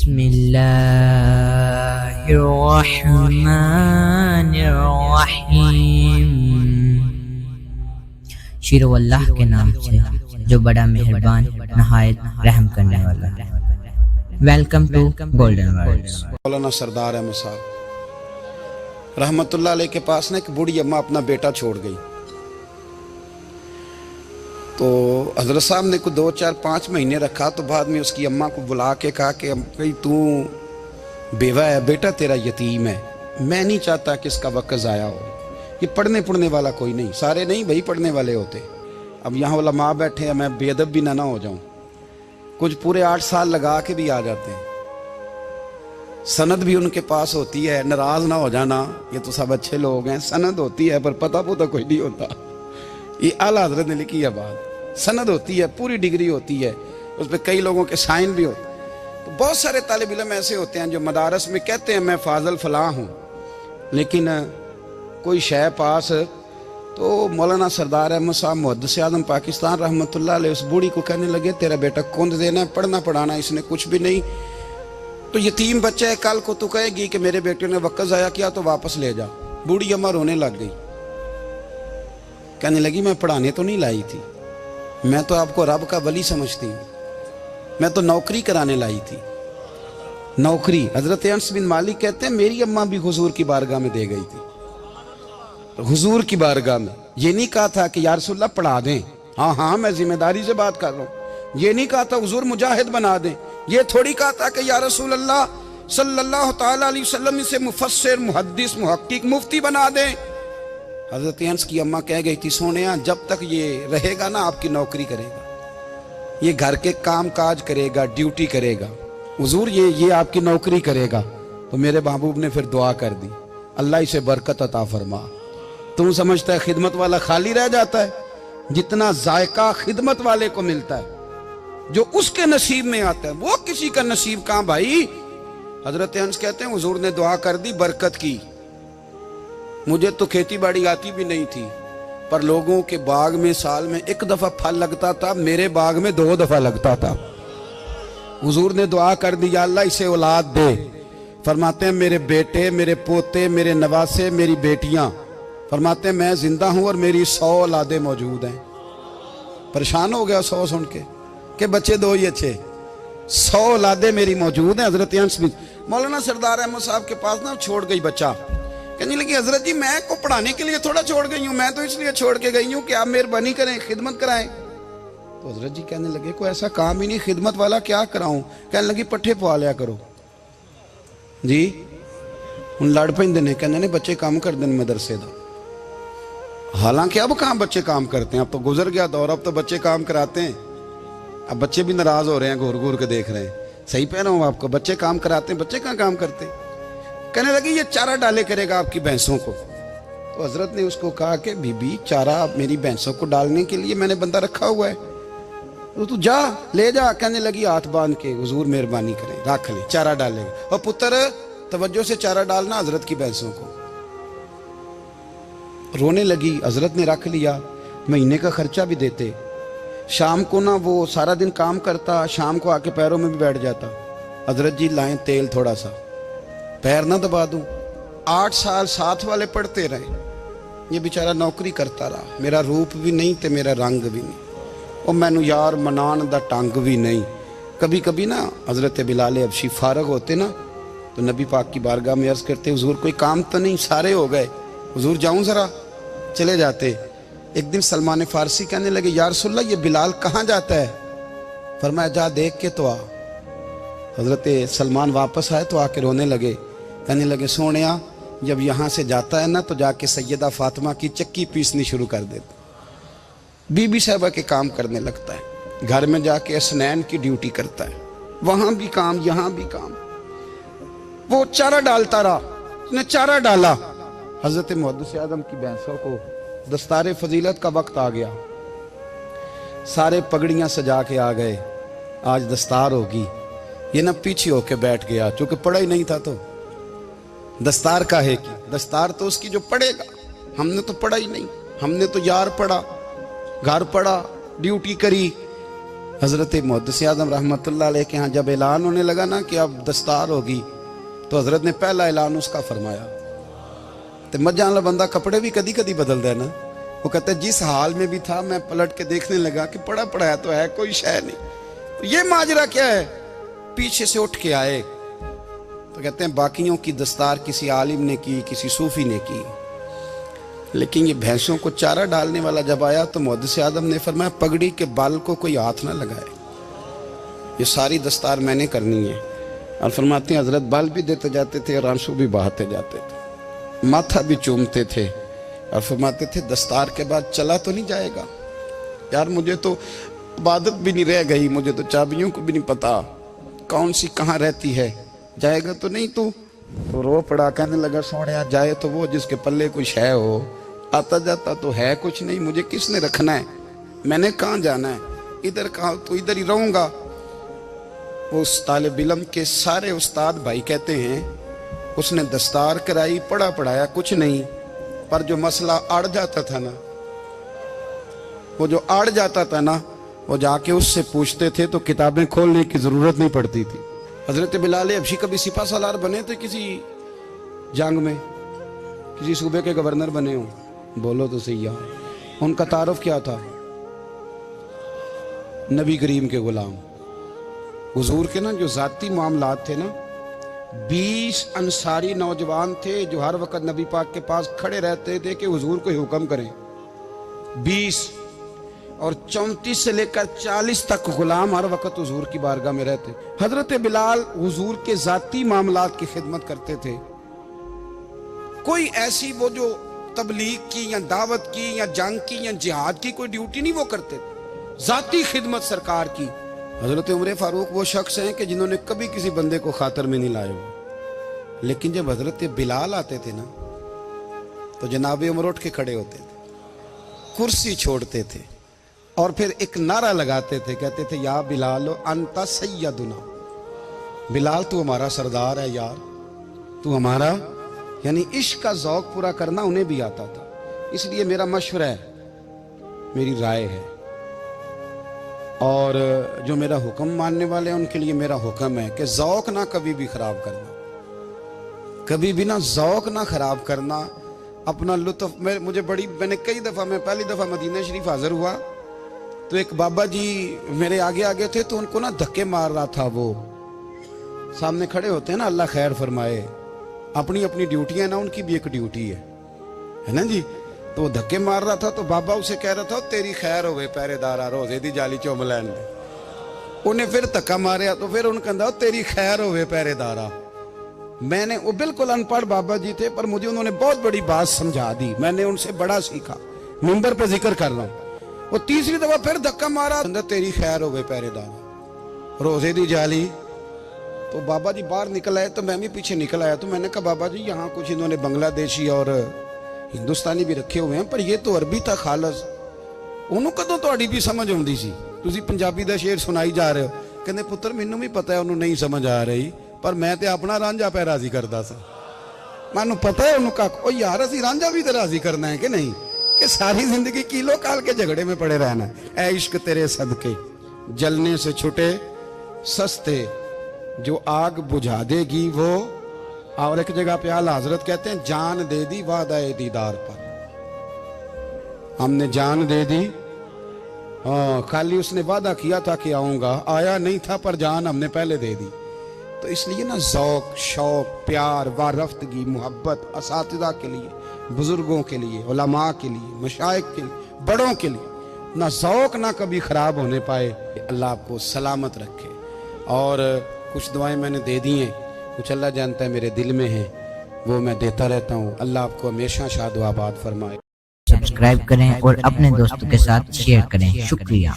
بسم اللہ الرحمن الرحیم، شروع اللہ کے نام سے جو بڑا مہربان نہایت رحم کرنے والا۔ Welcome to Golden Words. Maulana Sardar Ahmad صاحب رحمت اللہ علیہ کے پاس نا ایک بوڑھی اماں اپنا بیٹا چھوڑ گئی، تو حضرت صاحب نے کوئی 2 4 5 مہینے رکھا، تو بعد میں اس کی اماں کو بلا کے کہا کہ تو بیوہ ہے، بیٹا تیرا یتیم ہے، میں نہیں چاہتا کہ اس کا وقت ضائع ہو، یہ پڑھنے والا کوئی نہیں، سارے نہیں بھائی پڑھنے والے ہوتے، اب یہاں علماء بیٹھے ہیں، میں بے ادب بھی نہ ہو جاؤں، کچھ پورے 8 سال لگا کے بھی آ جاتے ہیں، سند بھی ان کے پاس ہوتی ہے، ناراض نہ ہو جانا، یہ تو سب اچھے لوگ ہیں، سند ہوتی ہے پر پتہ کوئی نہیں ہوتا، یہ اعلیٰ حضرت نے لکھی ہے بات، سند ہوتی ہے، پوری ڈگری ہوتی ہے، اس پہ کئی لوگوں کے سائن بھی ہوتے ہیں، تو بہت سارے طالب علم ایسے ہوتے ہیں جو مدارس میں کہتے ہیں میں فاضل فلاں ہوں، لیکن کوئی شے پاس، تو مولانا سردار احمد صاحب محدث اعظم پاکستان رحمۃ اللہ علیہ اس بوڑھی کو کہنے لگے تیرا بیٹا کون دینا ہے، پڑھنا پڑھانا اس نے کچھ بھی نہیں، تو یتیم بچہ ہے، کل کو تو کہے گی کہ میرے بیٹے نے وقت ضائع کیا تو واپس لے جا۔ بوڑھی اماں رونے لگ گئی، کہنے لگی میں پڑھانے تو نہیں لائی تھی، میں تو آپ کو رب کا ولی سمجھتی ہوں، میں تو نوکری کرانے لائی تھی، نوکری۔ حضرت انس بن مالک کہتے ہیں میری اماں بھی حضور کی بارگاہ میں دے گئی تھی، حضور کی بارگاہ میں، یہ نہیں کہا تھا کہ یا رسول اللہ پڑھا دیں، ہاں میں ذمہ داری سے بات کر رہا ہوں، یہ نہیں کہا تھا حضور مجاہد بنا دیں، یہ تھوڑی کہا تھا کہ یا رسول اللہ صلی اللہ تعالیٰ علیہ وسلم سے مفسر محدث محقق مفتی بنا دیں۔ حضرت انس کی اماں کہہ گئی تھی سونیا جب تک یہ رہے گا نا آپ کی نوکری کرے گا، یہ گھر کے کام کاج کرے گا، ڈیوٹی کرے گا، حضور یہ آپ کی نوکری کرے گا۔ تو میرے محبوب نے پھر دعا کر دی اللہ اسے برکت عطا فرما۔ تم سمجھتا ہے خدمت والا خالی رہ جاتا ہے؟ جتنا ذائقہ خدمت والے کو ملتا ہے، جو اس کے نصیب میں آتا ہے، وہ کسی کا نصیب کہاں بھائی۔ حضرت انس کہتے ہیں حضور نے دعا کر دی، برکت کی۔ مجھے تو کھیتی باڑی آتی بھی نہیں تھی، پر لوگوں کے باغ میں سال میں 1 دفعہ پھل لگتا تھا، میرے باغ میں 2 دفعہ لگتا تھا۔ حضور نے دعا کر دی یا اللہ اسے اولاد دے، فرماتے ہیں میرے بیٹے، میرے پوتے، میرے نواسے، میری بیٹیاں، فرماتے ہیں میں زندہ ہوں اور میری 100 اولادیں موجود ہیں۔ پریشان ہو گیا 100 سن کے کہ بچے 2 ہی اچھے، 100 اولادیں میری موجود ہیں۔ حضرت انس بن مولانا سردار احمد صاحب کے پاس نا چھوڑ گئی بچہ، کہنے لگی حضرت جی میں کو پڑھانے کے لیے تھوڑا چھوڑ گئی ہوں، میں تو اس لیے چھوڑ کے گئی ہوں کہ آپ مہربانی کریں خدمت کرائیں۔ تو حضرت جی کہنے لگے کوئی ایسا کام ہی نہیں، خدمت والا کیا کراؤں؟ کہنے لگی پٹھے پوا لیا کرو جی، ان لڑ پہندے نے، کہنے نے بچے کام کر دیں مدرسے دا، حالانکہ اب کہاں بچے کام کرتے ہیں، اب تو گزر گیا دور، اب تو بچے کام کراتے ہیں، اب بچے بھی ناراض ہو رہے ہیں، گھور گھور کے دیکھ رہے ہیں، صحیح پہ رہا ہوں آپ کو، بچے کام کراتے ہیں، بچے کہاں کام کرتے ہیں؟ کہنے لگی یہ چارہ ڈالے کرے گا آپ کی بھینسوں کو۔ تو حضرت نے اس کو کہا کہ بی بی چارہ میری بھینسوں کو ڈالنے کے لیے میں نے بندہ رکھا ہوا ہے، تو جا لے جا۔ کہنے لگی ہاتھ باندھ کے حضور مہربانی کریں رکھ لیں، چارہ ڈالے گا، اور پتر توجہ سے چارہ ڈالنا حضرت کی بھینسوں کو۔ رونے لگی، حضرت نے رکھ لیا، مہینے کا خرچہ بھی دیتے، شام کو نا وہ سارا دن کام کرتا، شام کو آ کے پیروں میں بھی بیٹھ جاتا، حضرت جی لائیں تیل تھوڑا سا پیر نہ دبا دوں۔ 8 سال ساتھ والے پڑھتے رہے، یہ بیچارہ نوکری کرتا رہا، میرا روپ بھی نہیں تے میرا رنگ بھی نہیں، اور مینو یار منان دا ٹانگ بھی نہیں۔ کبھی کبھی نا حضرت بلال حبشی فارغ ہوتے نا تو نبی پاک کی بارگاہ میں عرض کرتے حضور کوئی کام تو نہیں، سارے ہو گئے، حضور جاؤں ذرا، چلے جاتے۔ ایک دن سلمان فارسی کہنے لگے یا رسول اللہ یہ بلال کہاں جاتا ہے؟ فرمایا جا دیکھ کے تو آ۔ حضرت سلمان واپس آئے تو آ کے رونے لگے، کہنے لگے سونیا جب یہاں سے جاتا ہے نا تو جا کے سیدہ فاطمہ کی چکی پیسنی شروع کر دیتا، بی بی صاحبہ کے کام کرنے لگتا ہے، گھر میں جا کے اسنین کی ڈیوٹی کرتا ہے، وہاں بھی کام یہاں بھی کام۔ وہ چارہ ڈالتا رہا، اس نے چارہ ڈالا، حضرت محدث اعظم کی بھینسوں کو دستار فضیلت کا وقت آ گیا، سارے پگڑیاں سجا کے آ گئے، آج دستار ہوگی، یہ نہ پیچھے ہو کے بیٹھ گیا، چونکہ پڑھا ہی نہیں تھا تو دستار کا ہے کہ دستار تو اس کی جو پڑھے گا، ہم نے تو پڑھا ہی نہیں، ہم نے تو یار پڑھا، گھر پڑھا، ڈیوٹی کری، حضرت محدث اعظم رحمۃ اللہ علیہ کے ہاں جب اعلان ہونے لگا نا کہ اب دستار ہوگی تو حضرت نے پہلا اعلان اس کا فرمایا تو مجھان والا بندہ کپڑے بھی کدی کدی بدل دے نا. وہ کہتے ہیں جس حال میں بھی تھا میں پلٹ کے دیکھنے لگا کہ پڑا پڑا تو ہے کوئی شے نہیں, یہ ماجرا کیا ہے. پیچھے سے اٹھ کے آئے تو کہتے ہیں باقیوں کی دستار کسی عالم نے کی, کسی صوفی نے کی, لیکن یہ بھینسوں کو چارہ ڈالنے والا جب آیا تو محدث اعظم نے فرمایا پگڑی کے بال کو کوئی ہاتھ نہ لگائے, یہ ساری دستار میں نے کرنی ہے. اور فرماتے ہیں حضرت بال بھی دیتے جاتے تھے اور آنسو بھی بہاتے جاتے تھے, ماتھا بھی چومتے تھے اور فرماتے تھے دستار کے بعد چلا تو نہیں جائے گا یار, مجھے تو عبادت بھی نہیں رہ گئی, مجھے تو چابیوں کو بھی نہیں پتا کون سی کہاں رہتی ہے, جائے گا تو نہیں تو رو پڑا. کہنے لگا سوڑیا جائے تو وہ جس کے پلے کچھ ہے ہو, آتا جاتا تو ہے کچھ نہیں, مجھے کس نے رکھنا ہے, میں نے کہاں جانا ہے, ادھر کہاں تو ادھر ہی رہوں گا. اس طالب علم کے سارے استاد بھائی کہتے ہیں اس نے دستار کرائی, پڑھا پڑھایا کچھ نہیں, پر جو مسئلہ اڑ جاتا تھا نا, وہ جو اڑ جاتا تھا نا وہ جا کے اس سے پوچھتے تھے تو کتابیں کھولنے کی ضرورت نہیں پڑتی تھی. حضرت بلال حبشی کبھی سپاہ سالار بنے تھے کسی جنگ میں, کسی صوبے کے گورنر بنے ہوں, بولو تو صحیح ہے. ان کا تعارف کیا تھا؟ نبی کریم کے غلام. حضور کے نا جو ذاتی معاملات تھے نا, 20 انصاری نوجوان تھے جو ہر وقت نبی پاک کے پاس کھڑے رہتے تھے کہ حضور کو حکم کریں, 20, اور 34 سے لے کر 40 تک غلام ہر وقت حضور کی بارگاہ میں رہتے. حضرت بلال حضور کے ذاتی معاملات کی خدمت کرتے تھے, کوئی ایسی وہ جو تبلیغ کی یا دعوت کی یا جنگ کی یا جہاد کی کوئی ڈیوٹی نہیں وہ کرتے تھے, ذاتی خدمت سرکار کی. حضرت عمر فاروق وہ شخص ہیں کہ جنہوں نے کبھی کسی بندے کو خاطر میں نہیں لائے ہو, لیکن جب حضرت بلال آتے تھے نا تو جناب عمر اٹھ کے کھڑے ہوتے تھے, کرسی چھوڑتے تھے اور پھر ایک نعرہ لگاتے تھے, کہتے تھے یا بلال انت سیدنا, بلال تو ہمارا سردار ہے یار, تو ہمارا. یعنی عشق کا ذوق پورا کرنا انہیں بھی آتا تھا. اس لیے میرا مشورہ ہے, میری رائے ہے, اور جو میرا حکم ماننے والے ہیں ان کے لیے میرا حکم ہے کہ ذوق نہ کبھی بھی خراب کرنا, کبھی بھی نہ ذوق نہ خراب کرنا, اپنا لطف. میں نے کئی دفعہ, میں پہلی دفعہ مدینہ شریف حاضر ہوا تو ایک بابا جی میرے آگے آگے تھے تو ان کو نا دھکے مار رہا تھا. وہ سامنے کھڑے ہوتے ہیں نا, اللہ خیر فرمائے, اپنی اپنی ڈیوٹیاں نا, ان کی بھی ایک ڈیوٹی ہے نا جی. تو وہ دھکے مار رہا تھا تو بابا اسے کہہ رہا تھا تیری خیر ہوئے پہرے دارا روزے دی جالی چوم لین دے. انہیں پھر دھکا ماریا تو پھر ان کہا تیری خیر ہوئے پہرے دارا. میں نے, وہ بالکل ان پڑھ بابا جی تھے پر مجھے انہوں نے بہت بڑی بات سمجھا دی, میں نے ان سے بڑا سیکھا, منبر پہ ذکر کر رہا ہوں. وہ تیسری دفعہ پھر دھکا مارا, تیری خیر ہوئے پہرے دارا روزے دی جالی. تو بابا جی باہر نکل آئے تو میں بھی پیچھے نکل آیا. تو میں نے کہا بابا جی یہاں کچھ انہوں نے بنگلہ دیشی اور ہندوستانی بھی رکھے ہوئے ہیں پر یہ تو عربی تھا خالص, انہوں کدوں تہاڈی بھی سمجھ آؤندی سی, تسی پنجابی دا شعر سنائی جا رہے ہو. کہندے پتر مینوں بھی پتہ ہے انہوں نہیں سمجھ آ رہی, پر میں تے اپنا رانجھا پہ راضی کردا سا. مینوں پتہ ہے انہوں کا او یار اسی رانجھا بھی تے راضی کرنا ہے کہ نہیں, کہ ساری زندگی کیلو کال کے جھگڑے میں پڑے رہنا. اے عشق تیرے صدقے جلنے سے چھٹے سستے, جو آگ بجھا دے گی وہ. اور ایک جگہ پہ اعلیٰ حضرت کہتے ہیں جان دے دی وعدہ دیدار پر, ہم نے جان دے دی. خالی اس نے وعدہ کیا تھا کہ آؤں گا, آیا نہیں تھا پر جان ہم نے پہلے دے دی. تو اس لیے نا ذوق, شوق, پیار, وارفتگی, محبت اساتذہ کے لیے, بزرگوں کے لیے, علماء کے لیے, مشائخ کے لیے, بڑوں کے لیے, نہ ذوق نہ کبھی خراب ہونے پائے. اللہ آپ کو سلامت رکھے. اور کچھ دعائیں میں نے دے دی ہیں, کچھ اللہ جانتا ہے میرے دل میں ہیں, وہ میں دیتا رہتا ہوں. اللہ آپ کو ہمیشہ شاد و آباد فرمائے. سبسکرائب کریں اور اپنے دوستوں کے ساتھ شیئر کریں. شکریہ.